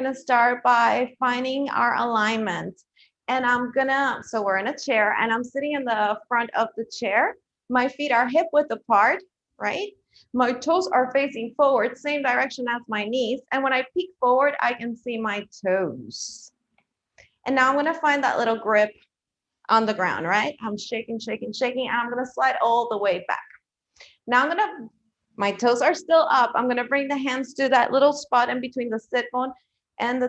gonna start by finding our alignment. And so we're in a chair and I'm sitting in the front of the chair. My feet are hip width apart, right? My toes are facing forward, same direction as my knees. And when I peek forward, I can see my toes. And now I'm gonna find that little grip on the ground, right? I'm shaking, shaking, shaking, and I'm gonna slide all the way back. Now my toes are still up. I'm gonna bring the hands to that little spot in between the sit bone and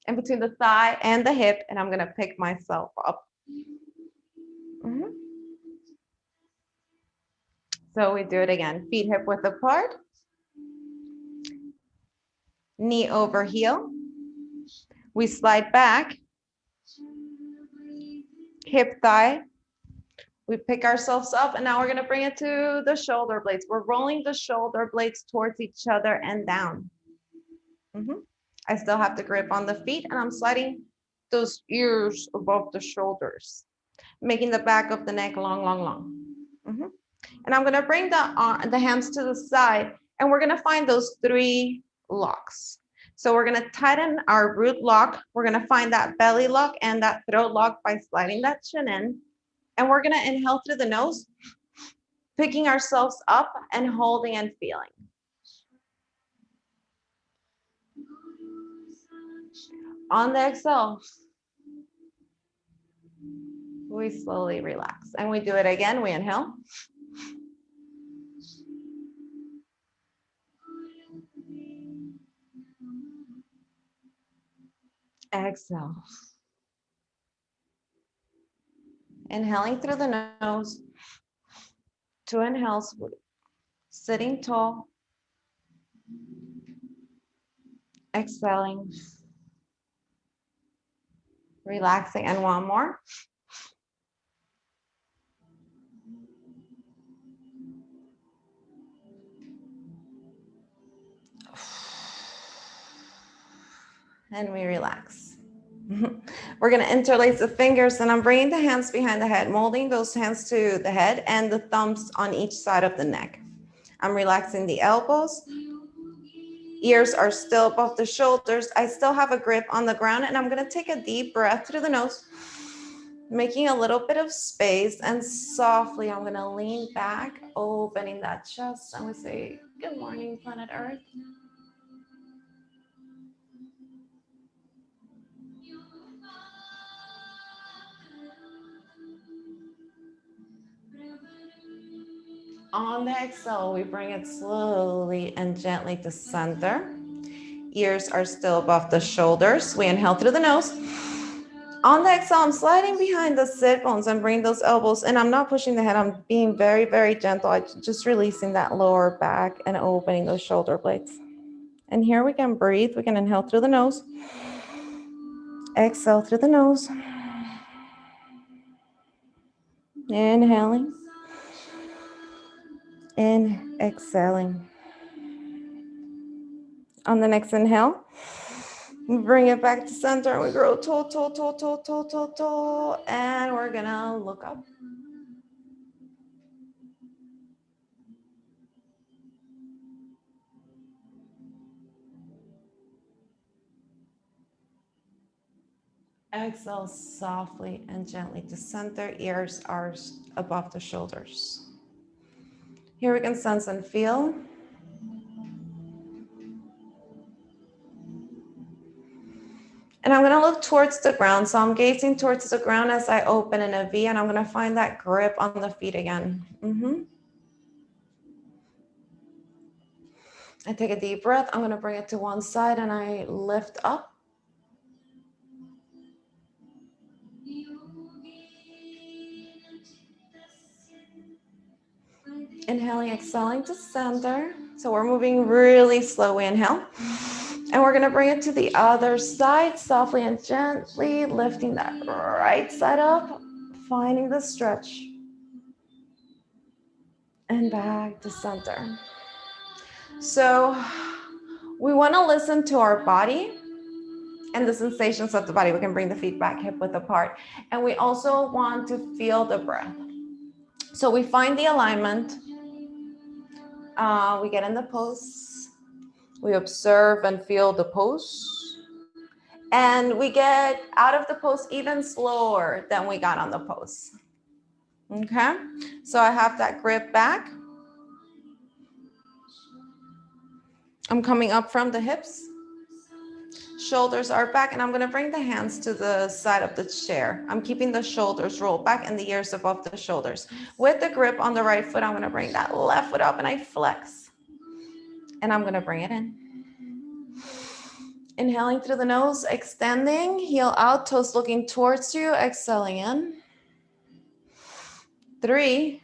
in between the thigh and the hip, and I'm gonna pick myself up. Mm-hmm. So we do it again. Feet hip width apart. Knee over heel. We slide back. Hip, thigh. We pick ourselves up, and now we're gonna bring it to the shoulder blades. We're rolling the shoulder blades towards each other and down. Mm-hmm. I still have the grip on the feet, and I'm sliding those ears above the shoulders, making the back of the neck long, long, long. Mm-hmm. And I'm gonna bring the hands to the side, and we're gonna find those 3 locks. So we're gonna tighten our root lock. We're gonna find that belly lock and that throat lock by sliding that chin in. And we're gonna inhale through the nose, picking ourselves up and holding and feeling. On the exhale, we slowly relax. And we do it again. We inhale. Exhale. Inhaling through the nose. 2 inhales, sitting tall. Exhaling. Relaxing, and 1 more. And we relax. We're gonna interlace the fingers, and I'm bringing the hands behind the head, molding those hands to the head and the thumbs on each side of the neck. I'm relaxing the elbows. Ears are still above the shoulders. I still have a grip on the ground, and I'm gonna take a deep breath through the nose, making a little bit of space, and softly I'm gonna lean back, opening that chest, and we say, good morning, planet Earth. On the exhale, we bring it slowly and gently to center. Ears are still above the shoulders. We inhale through the nose. On the exhale, I'm sliding behind the sit bones and bring those elbows, and I'm not pushing the head. I'm being very, very gentle. I'm just releasing that lower back and opening those shoulder blades. And here we can breathe. We can inhale through the nose. Exhale through the nose. Inhaling. And exhaling. On the next inhale, we bring it back to center and we grow tall, tall, tall, tall, tall, tall, tall. And we're gonna look up. Exhale softly and gently to center. Ears are above the shoulders. Here we can sense and feel. And I'm gonna look towards the ground. So I'm gazing towards the ground as I open in a V, and I'm gonna find that grip on the feet again. I take a deep breath. I'm gonna bring it to one side and I lift up. Inhaling, exhaling to center. So we're moving really slowly. Inhale. And we're gonna bring it to the other side, softly and gently, lifting that right side up, finding the stretch. And back to center. So we wanna listen to our body and the sensations of the body. We can bring the feet back, hip width apart. And we also want to feel the breath. So we find the alignment. We get in the pose. We observe and feel the pose. And we get out of the pose even slower than we got on the pose. Okay, so I have that grip back. I'm coming up from the hips. Shoulders are back, and I'm gonna bring the hands to the side of the chair. I'm keeping the shoulders rolled back and the ears above the shoulders. With the grip on the right foot, I'm gonna bring that left foot up and I flex. And I'm gonna bring it in. Inhaling through the nose, extending, heel out, toes looking towards you, exhaling in. 3,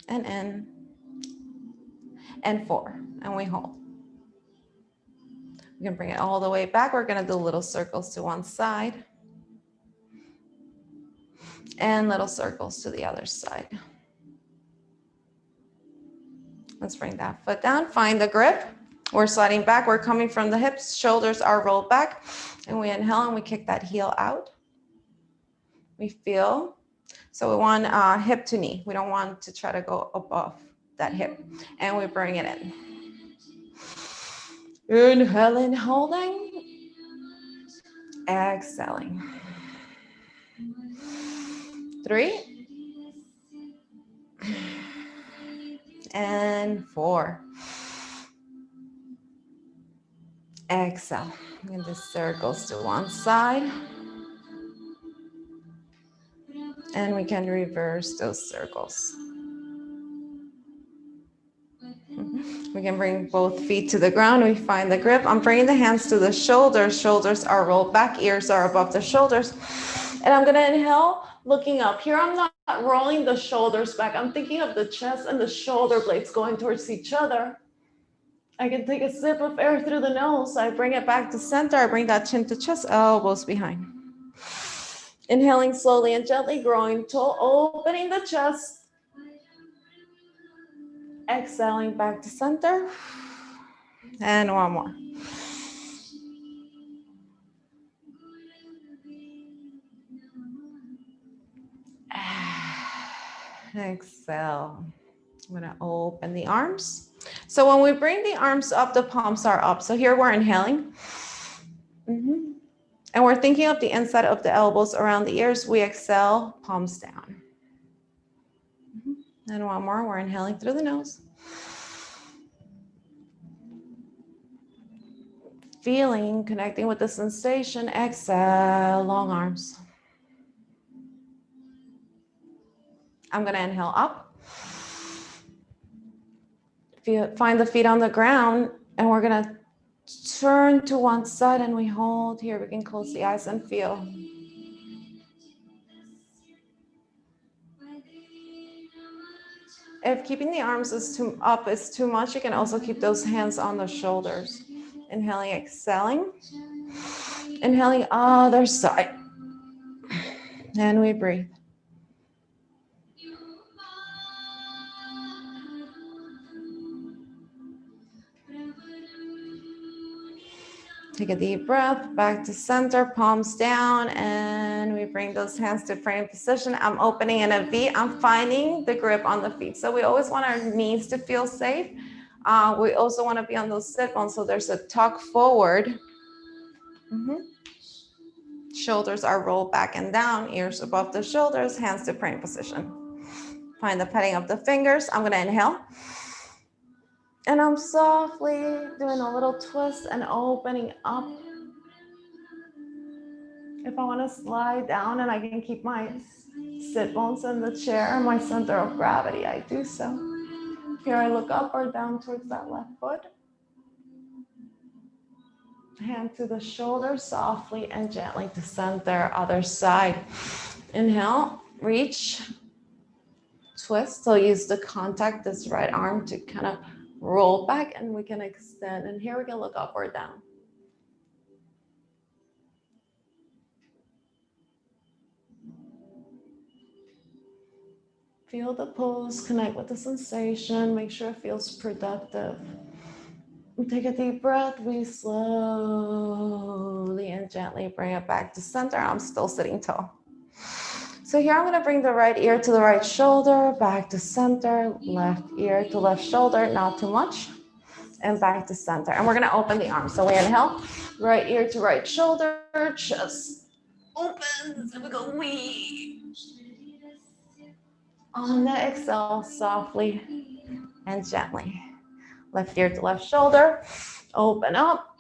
and in, and 4, and we hold. We can bring it all the way back. We're gonna do little circles to one side and little circles to the other side. Let's bring that foot down, find the grip. We're sliding back, we're coming from the hips, shoulders are rolled back, and we inhale and we kick that heel out. We feel, so we want hip to knee. We don't want to try to go above that hip, and we bring it in. Inhaling, holding, exhaling. 3, and 4. Exhale. And the circles to one side. And we can reverse those circles. We can bring both feet to the ground. We find the grip. I'm bringing the hands to the shoulders. Shoulders are rolled back. Ears are above the shoulders. And I'm going to inhale, looking up. Here I'm not rolling the shoulders back. I'm thinking of the chest and the shoulder blades going towards each other. I can take a sip of air through the nose. I bring it back to center. I bring that chin to chest, elbows behind. Inhaling slowly and gently, growing tall, opening the chest. Exhaling back to center. And one more. Exhale. I'm gonna open the arms. So when we bring the arms up, the palms are up. So here we're inhaling. And we're thinking of the inside of the elbows around the ears. We exhale, palms down. And one more, we're inhaling through the nose. Feeling, connecting with the sensation, exhale, long arms. I'm gonna inhale up. Find the feet on the ground, and we're gonna turn to one side and we hold here. We can close the eyes and feel. If keeping the arms up is too much, you can also keep those hands on the shoulders. Inhaling, exhaling. Inhaling, other side. And we breathe. Take a deep breath, back to center, palms down, and we bring those hands to praying position. I'm opening in a V. I'm finding the grip on the feet. So we always want our knees to feel safe. We also want to be on those sit bones, so there's a tuck forward. Shoulders are rolled back and down, ears above the shoulders, hands to praying position. Find the petting of the fingers. I'm going to inhale. And I'm softly doing a little twist and opening up. If I want to slide down and I can keep my sit bones in the chair, my center of gravity, I do so. Here I look up or down towards that left foot. Hand to the shoulder, softly and gently to center, other side. Inhale, reach, twist. So use the contact, this right arm to kind of roll back, and we can extend. And here we can look up or down. Feel the pose, connect with the sensation, make sure it feels productive. Take a deep breath. We slowly and gently bring it back to center. I'm still sitting tall. So here I'm going to bring the right ear to the right shoulder, back to center, left ear to left shoulder, not too much. and back to center. And we're gonna open the arms. So we inhale, right ear to right shoulder, chest opens, and we go wee. On the exhale, softly and gently. Left ear to left shoulder, open up.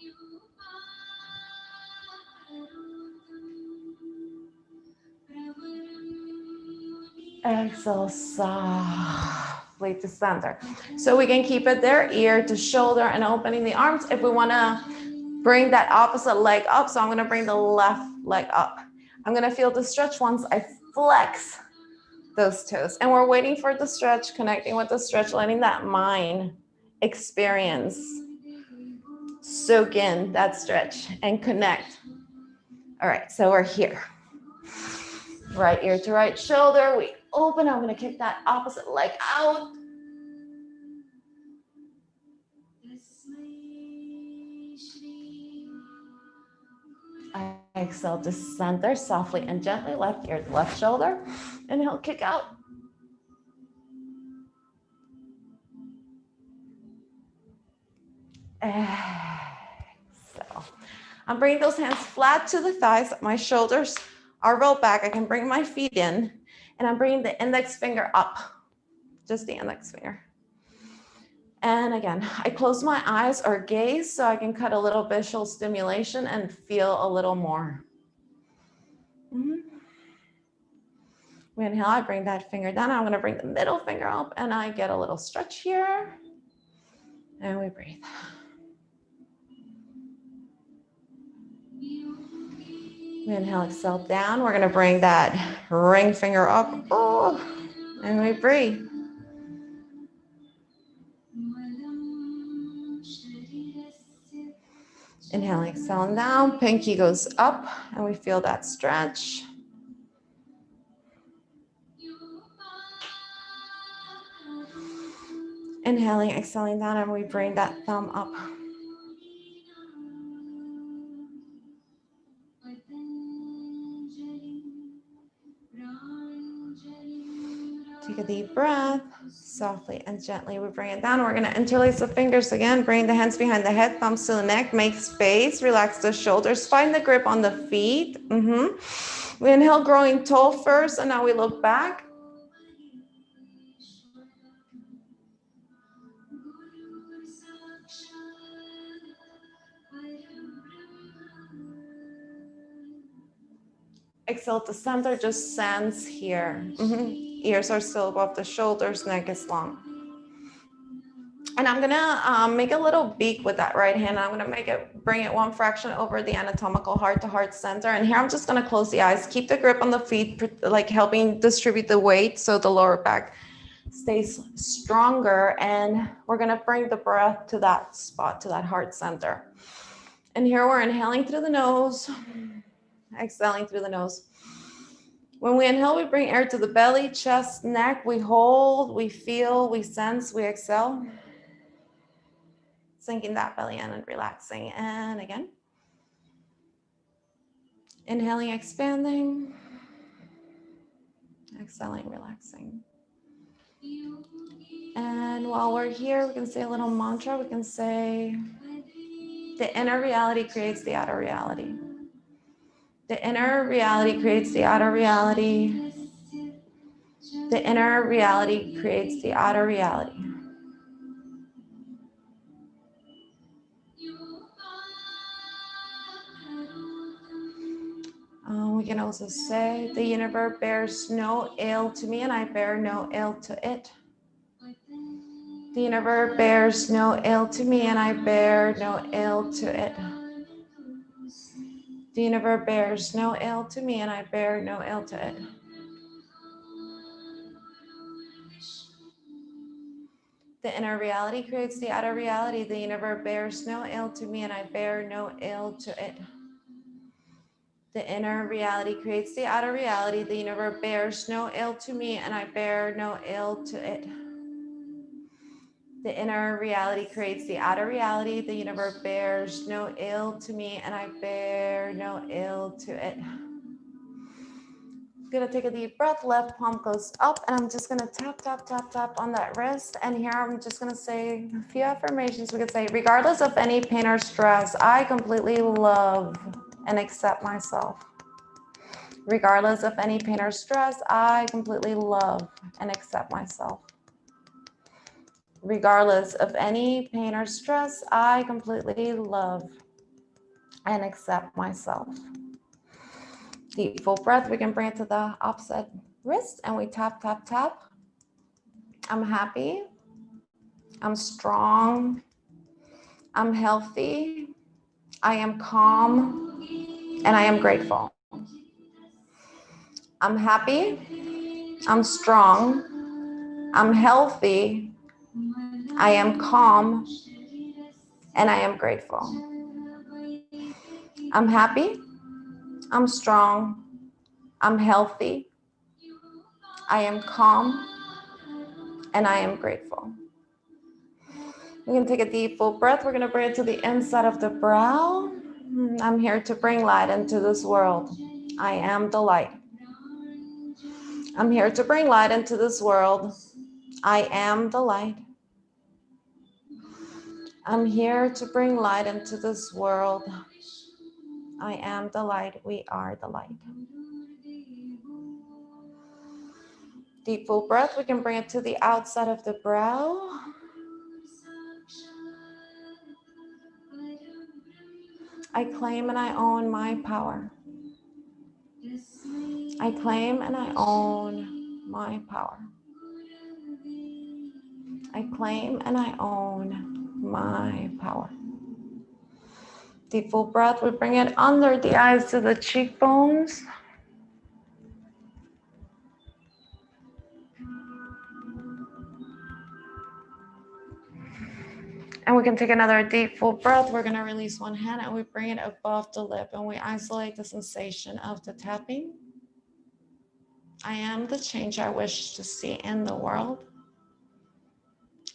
Exhale, softly to center. So we can keep it there, ear to shoulder and opening the arms. If we wanna bring that opposite leg up, so I'm gonna bring the left leg up. I'm gonna feel the stretch once I flex those toes. And we're waiting for the stretch, connecting with the stretch, letting that mind experience, soak in that stretch and connect. All right, so we're here. Right ear to right shoulder, we open. I'm gonna kick that opposite leg out. I exhale to center, softly and gently, left ear to left shoulder. Inhale, kick out. Exhale. I'm bringing those hands flat to the thighs. My shoulders are rolled back. I can bring my feet in, and I'm bringing the index finger up, just the index finger. And again, I close my eyes or gaze so I can cut a little visual stimulation and feel a little more. We inhale, I bring that finger down. I'm gonna bring the middle finger up and I get a little stretch here. And we breathe. We inhale, exhale down. We're gonna bring that ring finger up. And we breathe. Inhaling, exhaling down, pinky goes up and we feel that stretch. Inhaling, exhaling down, and we bring that thumb up. Take a deep breath, softly and gently we bring it down. We're gonna interlace the fingers again, bring the hands behind the head, thumbs to the neck, make space, relax the shoulders, find the grip on the feet. We inhale, growing tall first, and now we look back. Exhale to center, just sense here. Ears are still above the shoulders, neck is long. And I'm gonna make a little beak with that right hand. I'm gonna bring it one fraction over the anatomical heart to heart center. And here I'm just gonna close the eyes, keep the grip on the feet, like helping distribute the weight so the lower back stays stronger. And we're gonna bring the breath to that spot, to that heart center. And here we're inhaling through the nose, exhaling through the nose. When we inhale, we bring air to the belly, chest, neck. We hold, we feel, we sense, we exhale. Sinking that belly in and relaxing. And again. Inhaling, expanding. Exhaling, relaxing. And while we're here, we can say a little mantra. We can say, the inner reality creates the outer reality. The inner reality creates the outer reality. The inner reality creates the outer reality. We can also say, the universe bears no ill to me and I bear no ill to it. The universe bears no ill to me and I bear no ill to it. The universe bears no ill to me and I bear no ill to it. The inner reality creates the outer reality. The universe bears no ill to me and I bear no ill to it. The inner reality creates the outer reality. The universe bears no ill to me and I bear no ill to it. The inner reality creates the outer reality. The universe bears no ill to me and I bear no ill to it. Gonna take a deep breath, left palm goes up, and I'm just gonna tap, tap, tap, tap on that wrist. And here I'm just gonna say a few affirmations. We could say, regardless of any pain or stress, I completely love and accept myself. Regardless of any pain or stress, I completely love and accept myself. Regardless of any pain or stress, I completely love and accept myself. Deep full breath, we can bring it to the opposite wrist and we tap, tap, tap. I'm happy, I'm strong, I'm healthy, I am calm, and I am grateful. I'm happy, I'm strong, I'm healthy, I am calm, and I am grateful. I'm happy, I'm strong, I'm healthy, I am calm, and I am grateful. We can take a deep full breath. We're going to bring it to the inside of the brow. I'm here to bring light into this world. I am the light. I'm here to bring light into this world. I am the light. I'm here to bring light into this world. I am the light. We are the light. Deep full breath. We can bring it to the outside of the brow. I claim and I own my power. I claim and I own my power. I claim and I own my power. Deep full breath. We bring it under the eyes to the cheekbones. And we can take another deep full breath. We're going to release one hand and we bring it above the lip and we isolate the sensation of the tapping. I am the change I wish to see in the world.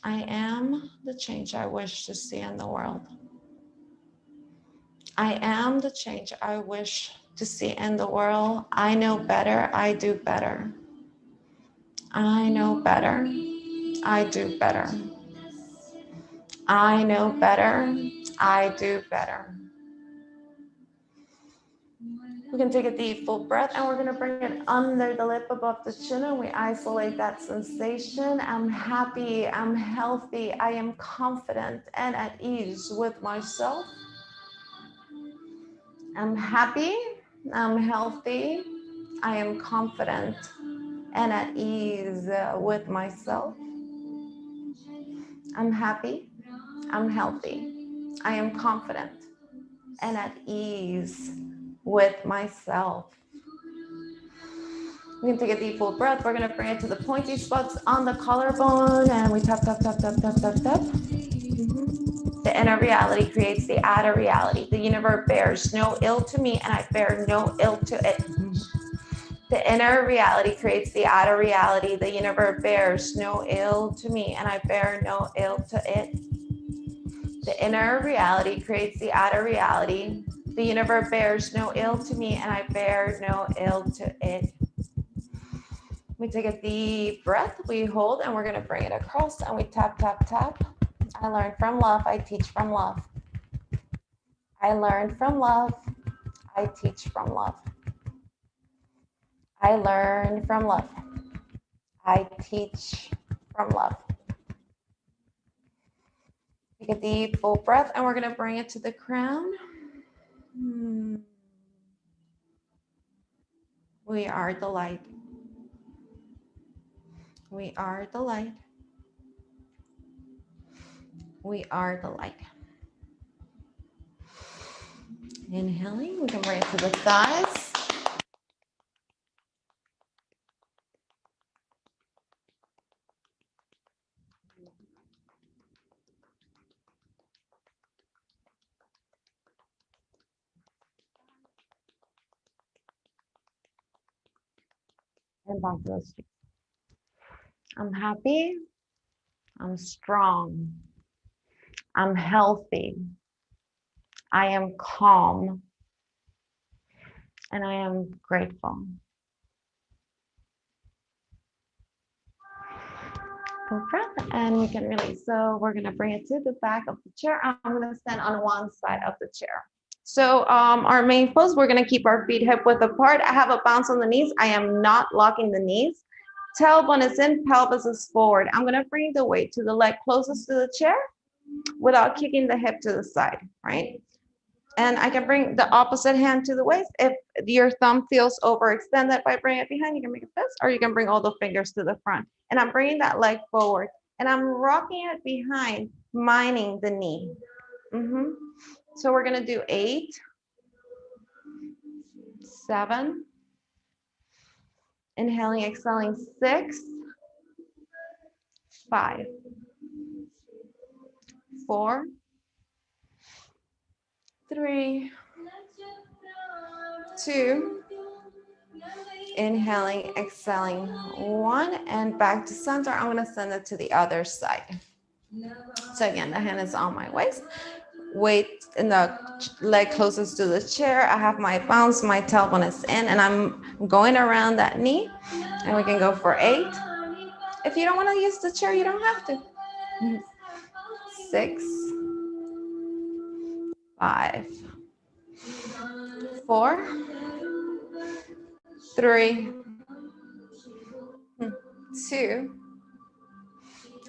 I am the change I wish to see in the world. I am the change I wish to see in the world. I know better. I do better. I know better. I do better. I know better. I do better. We can take a deep full breath and we're going to bring it under the lip above the chin and we isolate that sensation. I'm happy. I'm healthy. I am confident and at ease with myself. I'm happy. I'm healthy. I am confident and at ease with myself. I'm happy. I'm healthy. I am confident and at ease with myself. We can take a deep full breath. We're going to bring it to the pointy spots on the collarbone and we tap, tap, tap, tap, tap, tap, tap. The inner reality creates the outer reality. The universe bears no ill to me and I bear no ill to it. The inner reality creates the outer reality. The universe bears no ill to me and I bear no ill to it. The inner reality creates the outer reality. The universe bears no ill to me and I bear no ill to it. We take a deep breath, we hold, and we're going to bring it across and we tap, tap, tap. I learn from love. I teach from love. I learn from love. I teach from love. I learn from love. I teach from love. Take a deep full breath and we're going to bring it to the crown. We are the light. We are the light. We are the light. Inhaling, we can bring it to the thighs. And back to those feet. I'm happy. I'm strong. I'm healthy. I am calm. And I am grateful. full breath, and we can release. So we're gonna bring it to the back of the chair. I'm gonna stand on one side of the chair. So our main pose, we're gonna keep our feet hip width apart. I have a bounce on the knees. I am not locking the knees. Tailbone is in, pelvis is forward. I'm gonna bring the weight to the leg closest to the chair without kicking the hip to the side, right? And I can bring the opposite hand to the waist. If your thumb feels overextended by bringing it behind, you can make a fist, or you can bring all the fingers to the front. And I'm bringing that leg forward, and I'm rocking it behind, minding the knee. So we're gonna do 8, 7, inhaling, exhaling, 6, 5, 4, 3, 2, inhaling, exhaling, 1, and back to center. I'm gonna send it to the other side. So again, the hand is on my waist, weight in the leg closest to the chair. I have my bounce, my tailbone is in, and I'm going around that knee, and we can go for 8. If you don't want to use the chair, you don't have to. 6, 5, 4, 3, 2,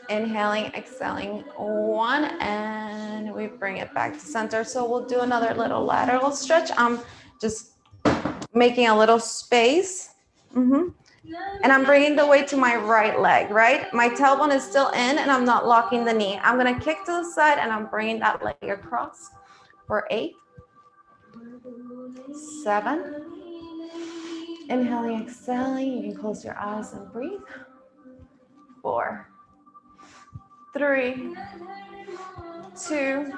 inhaling, exhaling, 1, and we bring it back to center. So we'll do another little lateral stretch. I'm just making a little space. And I'm bringing the weight to my right leg, right? My tailbone is still in, and I'm not locking the knee. I'm gonna kick to the side, and I'm bringing that leg across for 8, 7, inhaling, exhaling. You can close your eyes and breathe. 4, 3, 2,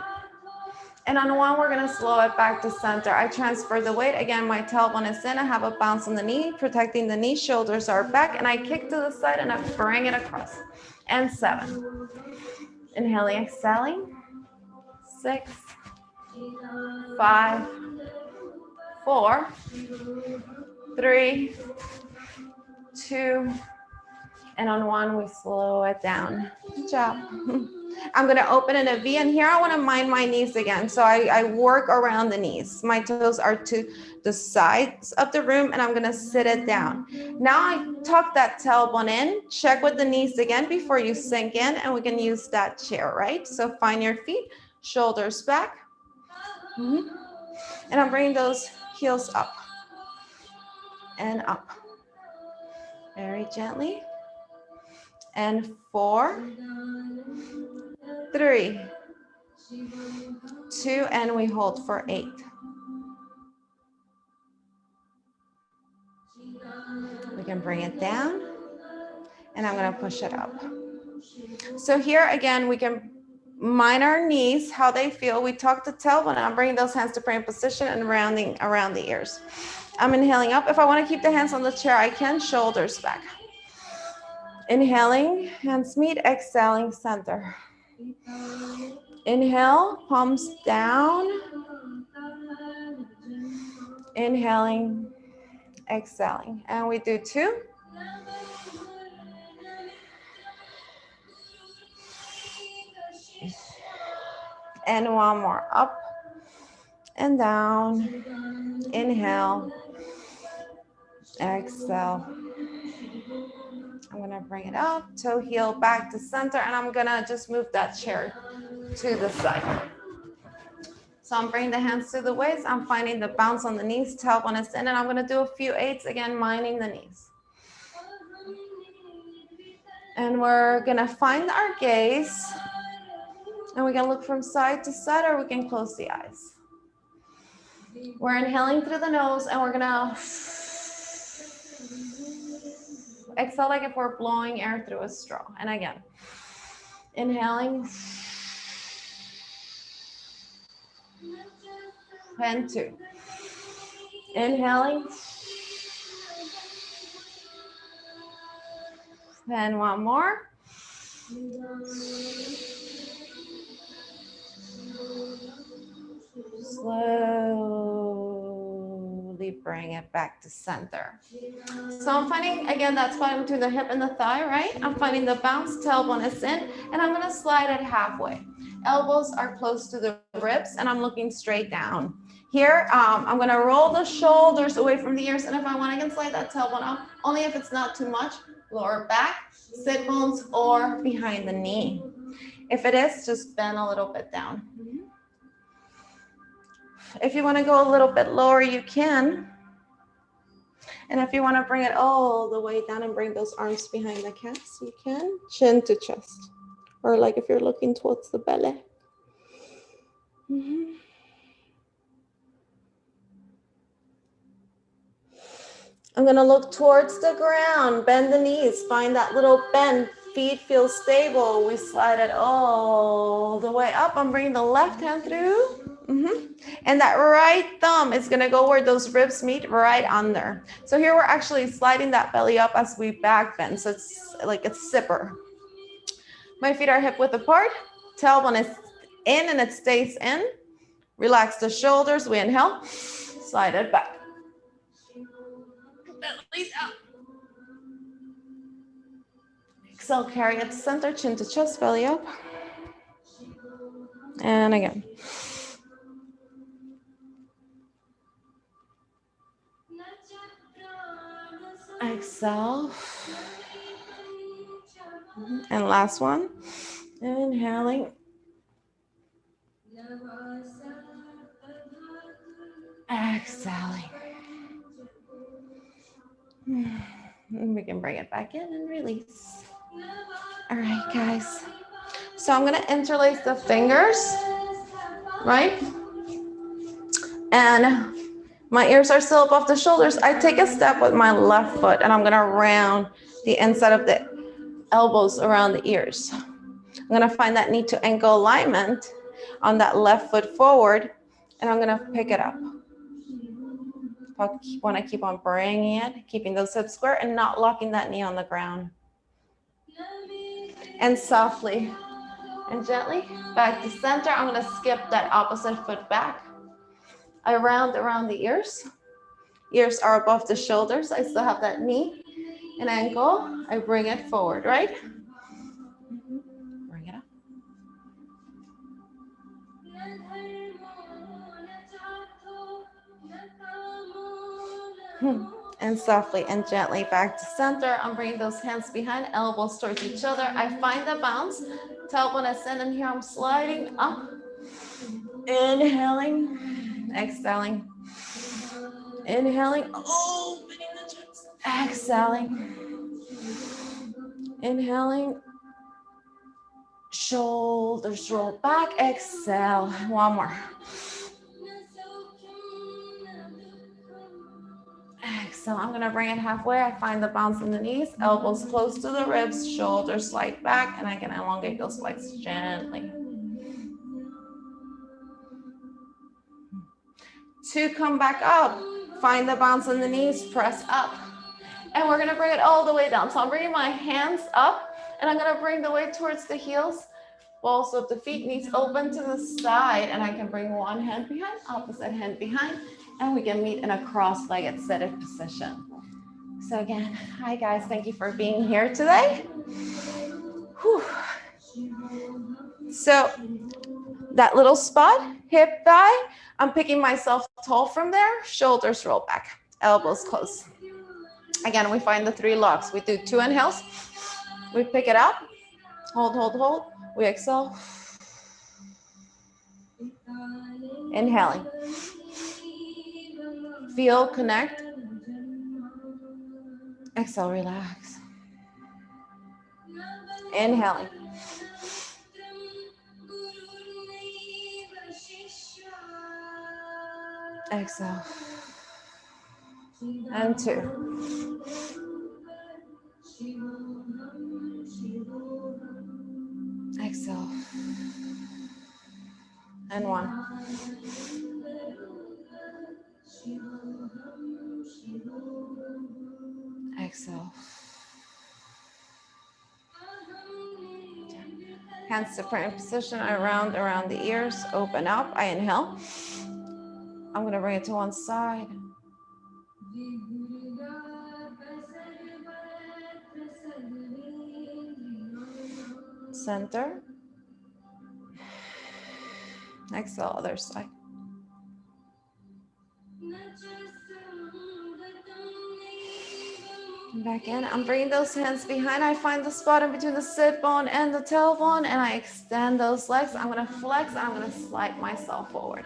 and on 1, we're gonna slow it back to center. I transfer the weight. Again, my tailbone is in. I have a bounce on the knee, protecting the knee, shoulders are back, and I kick to the side and I bring it across. And 7, inhaling, exhaling, 6, 5, 4, 3, 2, and on 1, we slow it down. Good job. I'm gonna open in a V, and here I wanna mind my knees again. So I work around the knees. My toes are to the sides of the room, and I'm gonna sit it down. Now I tuck that tailbone in, check with the knees again before you sink in, and we can use that chair, right? So find your feet, shoulders back. And I'm bringing those heels up and up. Very gently. And 4, 3, 2, and we hold for 8. We can bring it down, and I'm gonna push it up. So here again, we can mind our knees, how they feel. We tuck the tailbone, and I'm bringing those hands to praying position and rounding around the ears. I'm inhaling up. If I wanna keep the hands on the chair, I can, shoulders back. Inhaling, hands meet, exhaling, center. Inhale, palms down. Inhaling, exhaling. And we do 2. And 1 more, up and down. Inhale, exhale. I'm gonna bring it up, toe heel back to center, and I'm gonna just move that chair to the side. So I'm bringing the hands to the waist. I'm finding the bounce on the knees, tailbone is in, and I'm gonna do a few 8s again, minding the knees. And we're gonna find our gaze, and we can look from side to side, or we can close the eyes. We're inhaling through the nose, and we're gonna exhale like if we're blowing air through a straw. And again, inhaling, and 2. Inhaling, and 1 more. Slowly bring it back to center. So I'm finding, again, that spot between the hip and the thigh, right? I'm finding the bounce, tailbone is in, and I'm gonna slide it halfway. Elbows are close to the ribs, and I'm looking straight down. Here, I'm gonna roll the shoulders away from the ears, and if I want, I can slide that tailbone up, only if it's not too much. Lower back, sit bones, or behind the knee. If it is, just bend a little bit down. If you want to go a little bit lower, you can. And if you want to bring it all the way down and bring those arms behind the calves, you can. Chin to chest. Or like if you're looking towards the belly. I'm going to look towards the ground. Bend the knees. Find that little bend. Feet feel stable. We slide it all the way up. I'm bringing the left hand through. And that right thumb is going to go where those ribs meet, right under. So here we're actually sliding that belly up as we back bend. So it's like a zipper. My feet are hip width apart. Tailbone is in and it stays in. Relax the shoulders. We inhale. Slide it back. Belly down. Exhale, carry it to center, chin to chest, belly up. And again. Exhale. And last one. Inhaling. Exhaling. And we can bring it back in and release. All right, guys. So I'm going to interlace the fingers, right? And my ears are still above the shoulders. I take a step with my left foot and I'm going to round the inside of the elbows around the ears. I'm going to find that knee to ankle alignment on that left foot forward, and I'm going to pick it up. I want to keep on bringing it, keeping those hips square and not locking that knee on the ground. And softly and gently back to center. I'm going to skip that opposite foot back. I round around the ears. Ears are above the shoulders. I still have that knee and ankle. I bring it forward, right? Bring it up. And softly and gently back to center. I'm bringing those hands behind, elbows towards each other. I find the bounce. Tailbone is in, and here I'm sliding up. Inhaling, exhaling. Inhaling, opening the chest. Exhaling. Inhaling. Shoulders roll back. Exhale. One more. Exhale. I'm going to bring it halfway. I find the bounce in the knees, elbows close to the ribs, shoulders slide back, and I can elongate those legs gently. To come back up, find the bounce in the knees, press up. And we're going to bring it all the way down. So I'm bringing my hands up, and I'm going to bring the weight towards the heels. Balls of the feet, knees open to the side, and I can bring one hand behind, opposite hand behind, and we can meet in a cross-legged seated position. So again, hi guys, thank you for being here today. Whew. So that little spot, hip thigh, I'm picking myself tall from there, shoulders roll back, elbows close. Again, we find the 3 locks. We do 2 inhales, we pick it up, hold, hold, hold, we exhale. Inhaling. Feel, connect. Exhale, relax. Inhaling. Exhale. And 2. Exhale. And 1. Exhale. Hands to praying position. I round around the ears. Open up. I inhale. I'm going to bring it to one side. Center. Exhale, other side. Back in. I'm bringing those hands behind. I find the spot in between the sit bone and the tailbone, and I extend those legs. I'm going to flex, and I'm going to slide myself forward.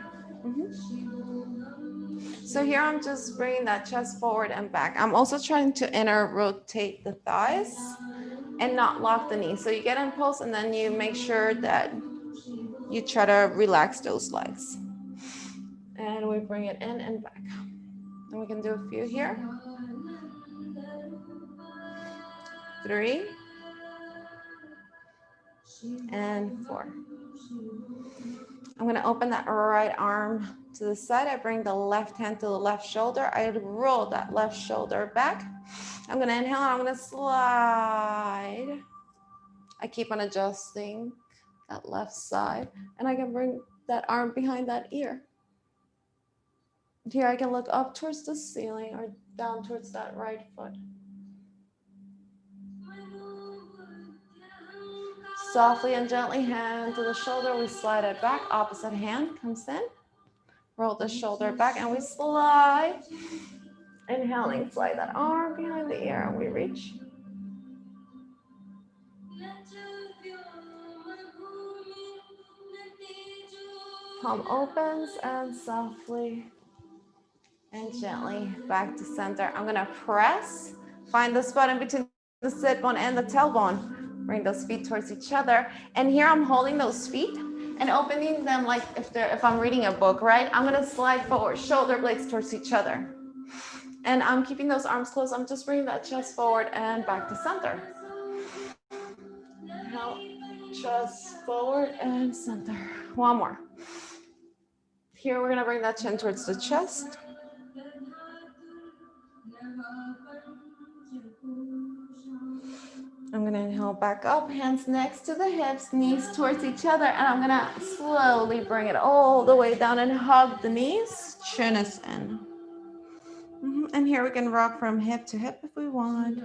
So here I'm just bringing that chest forward and back. I'm also trying to inner rotate the thighs and not lock the knees. So you get in pulse, and then you make sure that you try to relax those legs. And we bring it in and back. And we can do a few here. 3 and 4. I'm going to open that right arm to the side. I bring the left hand to the left shoulder. I roll that left shoulder back. I'm going to inhale, and I'm going to slide. I keep on adjusting that left side, and I can bring that arm behind that ear. Here I can look up towards the ceiling or down towards that right foot. Softly and gently, hand to the shoulder, we slide it back. Opposite hand comes in. Roll the shoulder back, and we slide. Inhaling, slide that arm behind the ear, and we reach. Palm opens, and softly and gently back to center. I'm gonna press, find the spot in between the sit bone and the tailbone. Bring those feet towards each other. And here I'm holding those feet and opening them like if I'm reading a book, right? I'm gonna slide forward, shoulder blades towards each other. And I'm keeping those arms closed. I'm just bringing that chest forward and back to center. Now, chest forward and center. One more. Here we're gonna bring that chin towards the chest. I'm gonna inhale back up, hands next to the hips, knees towards each other, and I'm gonna slowly bring it all the way down and hug the knees, chin is in. And here we can rock from hip to hip if we want.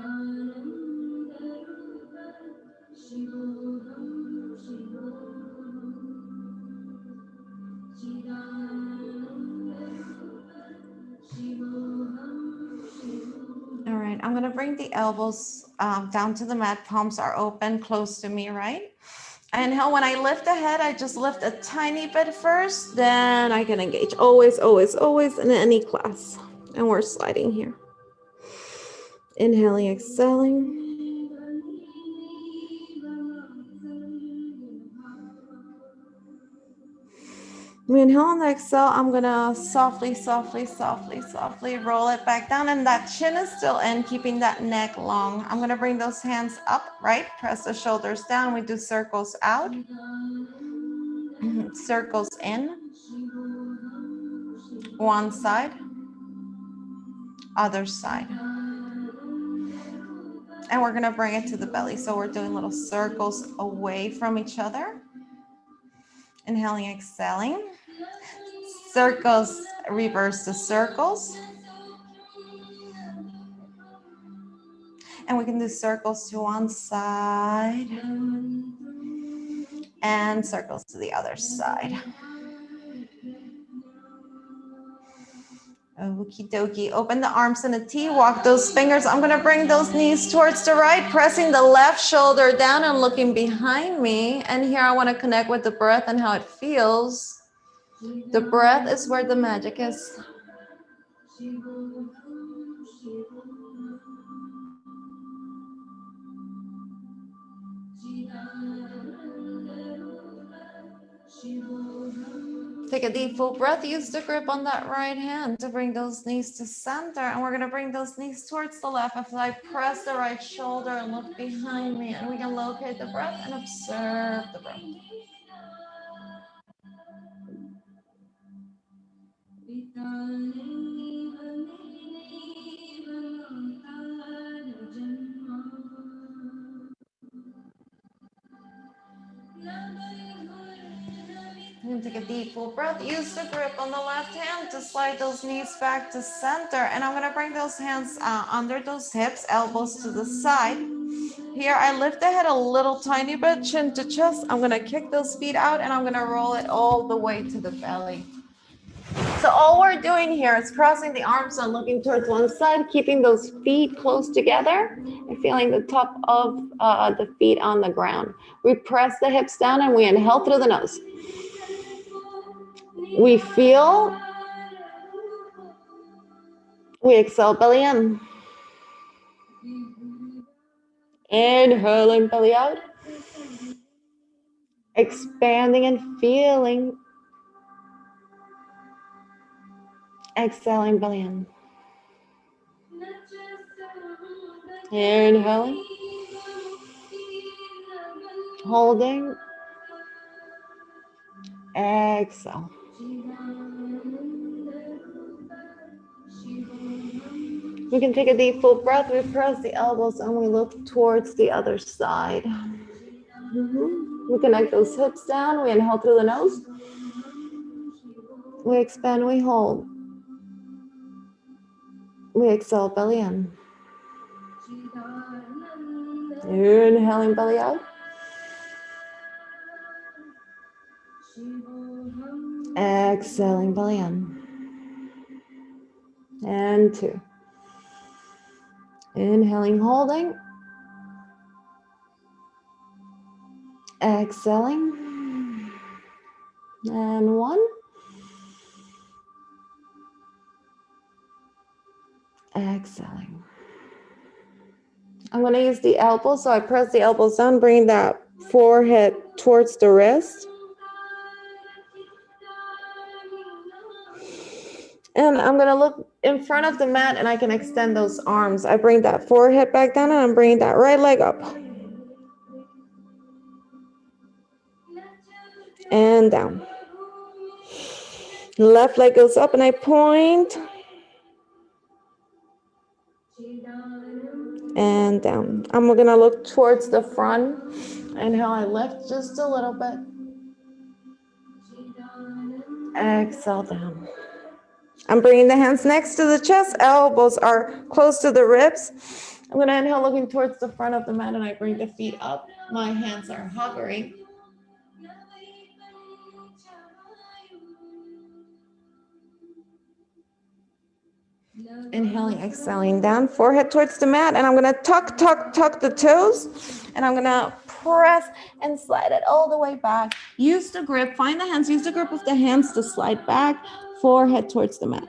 All right, I'm gonna bring the elbows down to the mat, palms are open, close to me, right? I inhale, when I lift the head, I just lift a tiny bit first, then I can engage. Always, always, always in any class. And we're sliding here. Inhaling, exhaling. We inhale on the exhale, I'm gonna softly, softly, softly, softly roll it back down, and that chin is still in, keeping that neck long. I'm gonna bring those hands up, right? Press the shoulders down. We do circles out, circles in, one side, other side. And we're gonna bring it to the belly. So we're doing little circles away from each other. Inhaling, exhaling. Circles, reverse the circles. And we can do circles to one side and circles to the other side. Okie dokie. Open the arms in a T, walk those fingers. I'm gonna bring those knees towards the right, pressing the left shoulder down and looking behind me. And here I wanna connect with the breath and how it feels. The breath is where the magic is. Take a deep full breath. Use the grip on that right hand to bring those knees to center. And we're gonna bring those knees towards the left as I press the right shoulder and look behind me. And we can locate the breath and observe the breath. And to take a deep full breath. Use the grip on the left hand to slide those knees back to center. And I'm gonna bring those hands under those hips, elbows to the side. Here, I lift the head a little tiny bit, chin to chest. I'm gonna kick those feet out and I'm gonna roll it all the way to the belly. So all we're doing here is crossing the arms and looking towards one side, keeping those feet close together and feeling the top of the feet on the ground. We press the hips down and we inhale through the nose. We feel, we exhale belly in. Inhaling belly out. Expanding and feeling. Exhaling belly in. Inhaling. Holding. Exhale. We can take a deep full breath. We press the elbows and we look towards the other side. We connect those hips down. We inhale through the nose. We expand, we hold. We exhale, belly in. Inhaling belly out. Exhaling belly in. And 2. Inhaling, holding. Exhaling. And 1. Exhaling. I'm going to use the elbows. So I press the elbows down, bring that forehead towards the wrist. And I'm going to look in front of the mat and I can extend those arms. I bring that forehead back down and I'm bringing that right leg up. And down. Left leg goes up and I point. And down. I'm going to look towards the front. Inhale, I lift just a little bit. Exhale down. I'm bringing the hands next to the chest. Elbows are close to the ribs. I'm going to inhale, looking towards the front of the mat, and I bring the feet up. My hands are hovering. Inhaling, exhaling down, forehead towards the mat, and I'm going to tuck the toes, and I'm going to press and slide it all the way back. Use the grip, find the hands, use the grip of the hands to slide back, forehead towards the mat.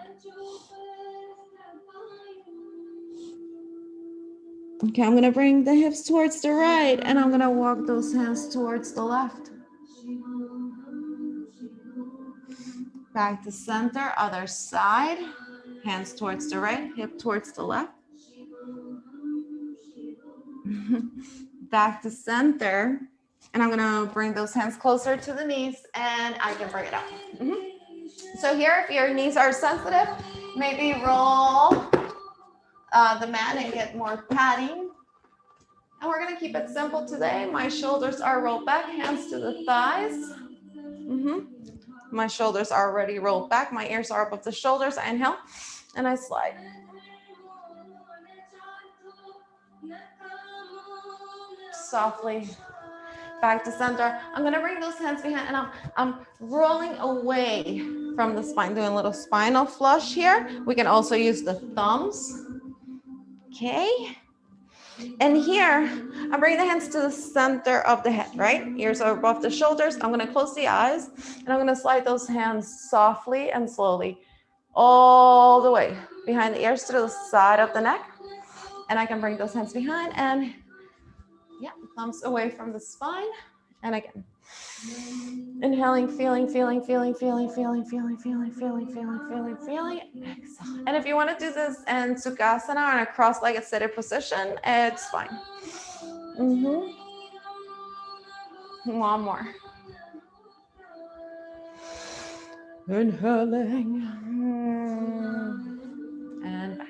Okay, I'm going to bring the hips towards the right, and I'm going to walk those hands towards the left. Back to center, other side. Hands towards the right, hip towards the left. Back to center. And I'm gonna bring those hands closer to the knees and I can bring it up. So here, if your knees are sensitive, maybe roll the mat and get more padding. And we're gonna keep it simple today. My shoulders are rolled back, hands to the thighs. My shoulders are already rolled back. My ears are above the shoulders. I inhale and I slide. Softly back to center. I'm going to bring those hands behind and I'm rolling away from the spine, doing a little spinal flush here. We can also use the thumbs. Okay. And here, I'm bringing the hands to the center of the head, right? Ears are above the shoulders. I'm going to close the eyes and I'm going to slide those hands softly and slowly all the way behind the ears to the side of the neck. And I can bring those hands behind and thumbs away from the spine. And again, inhaling, feeling. Exhale. And if you want to do this in Sukhasana or in a cross-legged seated position, it's fine. One more. Inhaling. And back.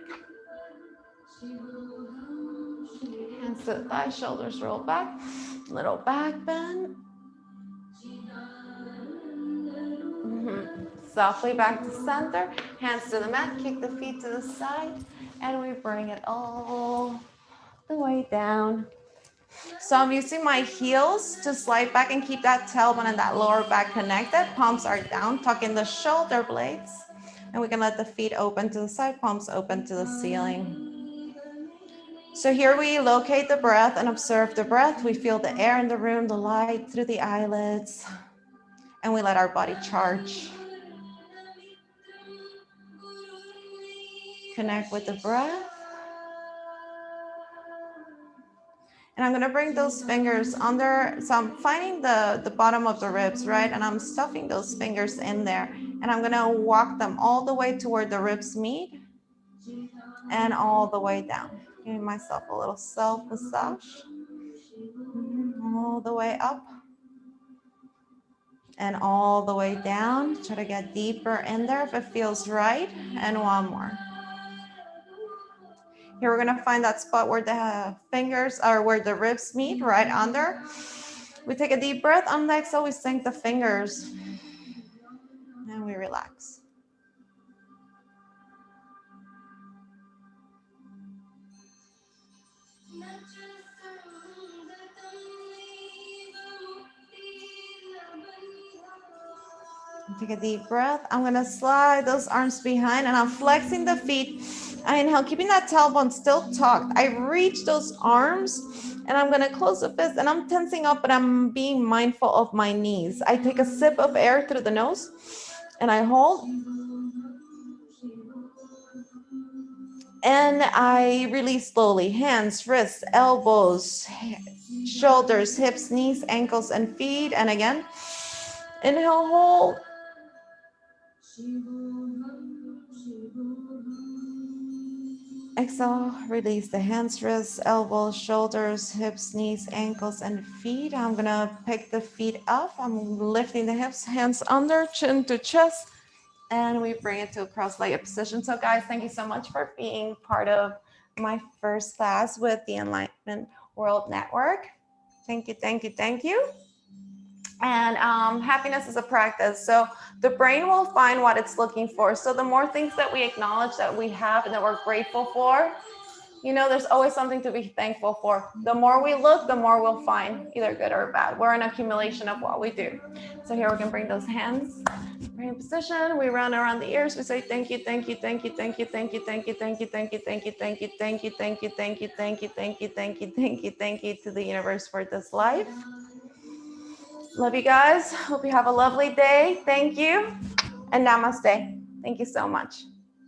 Hands to the thighs, shoulders roll back. Little back bend. Softly back to center, hands to the mat, kick the feet to the side, and we bring it all the way down. So I'm using my heels to slide back and keep that tailbone and that lower back connected. Palms are down, tuck in the shoulder blades, and we can let the feet open to the side, palms open to the ceiling. So here we locate the breath and observe the breath. We feel the air in the room, the light through the eyelids, and we let our body charge. Connect with the breath. And I'm gonna bring those fingers under, so I'm finding the bottom of the ribs, right? And I'm stuffing those fingers in there. And I'm gonna walk them all the way to where the ribs meet and all the way down. Giving myself a little self-massage. All the way up and all the way down. Try to get deeper in there if it feels right. And one more. Here we're gonna find that spot where the fingers are, where the ribs meet, right under. We take a deep breath. On the exhale, we sink the fingers and we relax. Take a deep breath. I'm gonna slide those arms behind and I'm flexing the feet. I inhale, keeping that tailbone still tucked. I reach those arms and I'm gonna close the fist and I'm tensing up, but I'm being mindful of my knees. I take a sip of air through the nose and I hold. And I release slowly. Hands, wrists, elbows, shoulders, hips, knees, ankles, and feet. And again, inhale, hold. Exhale, release the hands, wrists, elbows, shoulders, hips, knees, ankles, and feet. I'm gonna pick the feet up. I'm lifting the hips, hands under, chin to chest, and we bring it to a cross-legged position. So guys, thank you so much for being part of my first class with the Enlightenment World Network. Thank you, thank you, thank you. And happiness is a practice. So the brain will find what it's looking for. So the more things that we acknowledge that we have and that we're grateful for, you know, there's always something to be thankful for. The more we look, the more we'll find, either good or bad. We're an accumulation of what we do. So here we can bring those hands. We're in position. We run around the ears. We say thank you, thank you, thank you, thank you, thank you, thank you, thank you, thank you, thank you, thank you, thank you, thank you, thank you, thank you, thank you, thank you, thank you, thank you to the universe for this life. Love you guys. Hope you have a lovely day. Thank you. And namaste. Thank you so much.